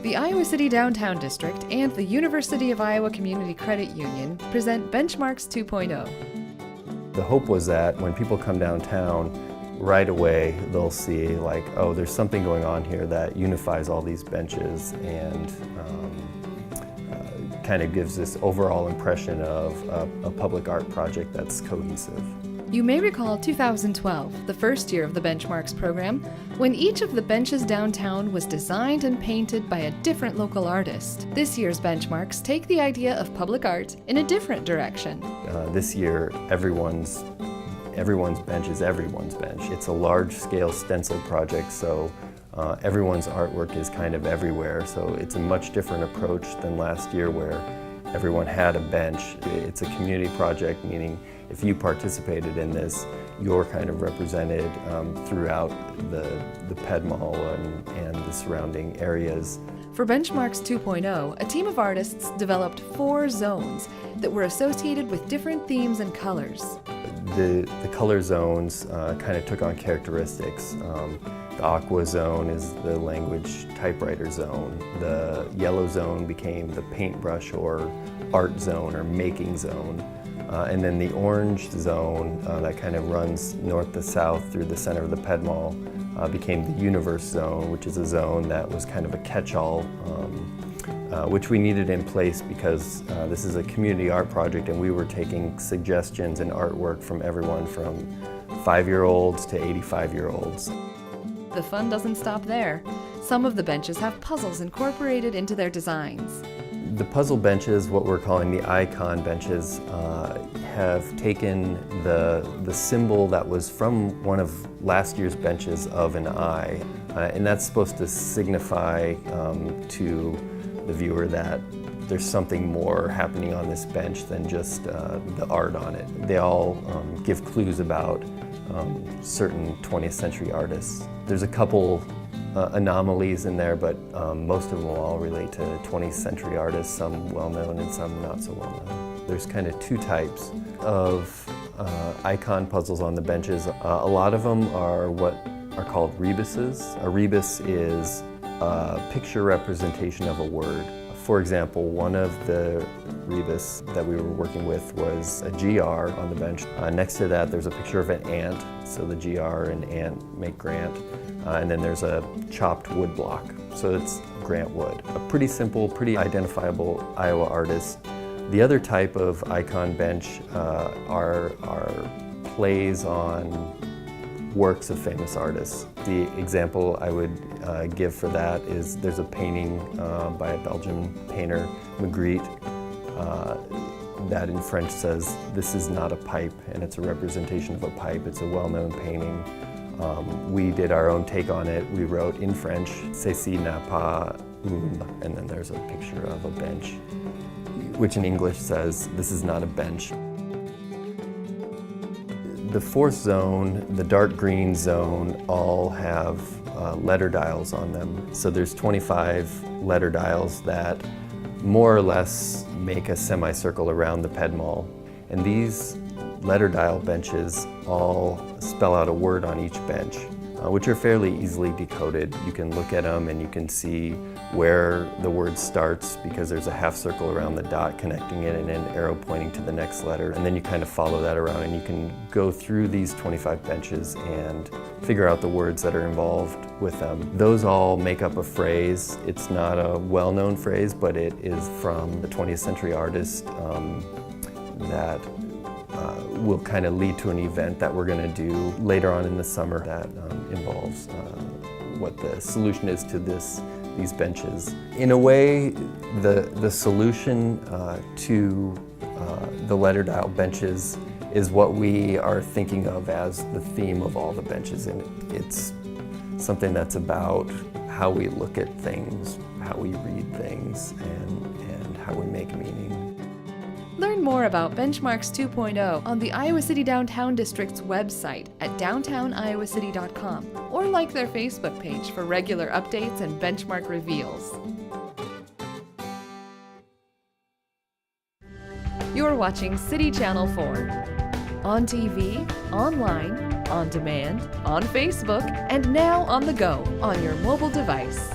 The Iowa City Downtown District and the University of Iowa Community Credit Union present BenchMarks 2.0. The hope was that when people come downtown, right away they'll see like, oh, there's something going on here that unifies all these benches and kind of gives this overall impression of a public art project that's cohesive. You may recall 2012, the first year of the BenchMarks program, when each of the benches downtown was designed and painted by a different local artist. This year's BenchMarks take the idea of public art in a different direction. This year, everyone's bench is everyone's bench. It's a large-scale stencil project, so everyone's artwork is kind of everywhere. So it's a much different approach than last year where everyone had a bench. It's a community project, meaning if you participated in this, you're kind of represented throughout the Ped Mall and the surrounding areas. For BenchMarks 2.0, a team of artists developed 4 zones that were associated with different themes and colors. The color zones kind of took on characteristics. The aqua zone is the language typewriter zone. The yellow zone became the paintbrush or art zone or making zone. And then the orange zone that kind of runs north to south through the center of the Ped Mall became the universe zone, which is a zone that was kind of a catch-all, which we needed in place because this is a community art project and we were taking suggestions and artwork from everyone from 5-year-olds to 85-year-olds. The fun doesn't stop there. Some of the benches have puzzles incorporated into their designs. The puzzle benches, what we're calling the icon benches, have taken the symbol that was from one of last year's benches of an eye, and that's supposed to signify to the viewer that there's something more happening on this bench than just the art on it. They all give clues about certain 20th century artists. There's a couple anomalies in there, but most of them will all relate to 20th century artists, some well-known and some not so well-known. There's kind of 2 types of icon puzzles on the benches. A lot of them are what are called rebuses. A rebus is a picture representation of a word. For example, one of the rebus that we were working with was a GR on the bench. Next to that, there's a picture of an ant, so the GR and ant make Grant. And then there's a chopped wood block, so it's Grant wood. A pretty simple, pretty identifiable Iowa artist. The other type of icon bench are plays on works of famous artists. The example I would give for that is there's a painting by a Belgian painter, Magritte, that in French says, "This is not a pipe," and it's a representation of a pipe. It's a well-known painting. We did our own take on it. We wrote in French, "Ceci n'est pas une," and then there's a picture of a bench, which in English says, "This is not a bench." The 4th zone, the dark green zone, all have letter dials on them. So there's 25 letter dials that more or less make a semicircle around the Ped Mall. And these letter dial benches all spell out a word on each bench, which are fairly easily decoded. You can look at them and you can see where the word starts because there's a half circle around the dot connecting it and an arrow pointing to the next letter. And then you kind of follow that around and you can go through these 25 benches and figure out the words that are involved with them. Those all make up a phrase. It's not a well-known phrase, but it is from the 20th century artist that will kind of lead to an event that we're going to do later on in the summer that involves what the solution is to these benches. In a way, the solution to the letter dial benches is what we are thinking of as the theme of all the benches, and it's something that's about how we look at things, how we read things, and how we make meaning. Learn more about BenchMarks 2.0 on the Iowa City Downtown District's website at downtowniowa.city.com or like their Facebook page for regular updates and benchmark reveals. You're watching City Channel 4. On TV, online, on demand, on Facebook, and now on the go on your mobile device.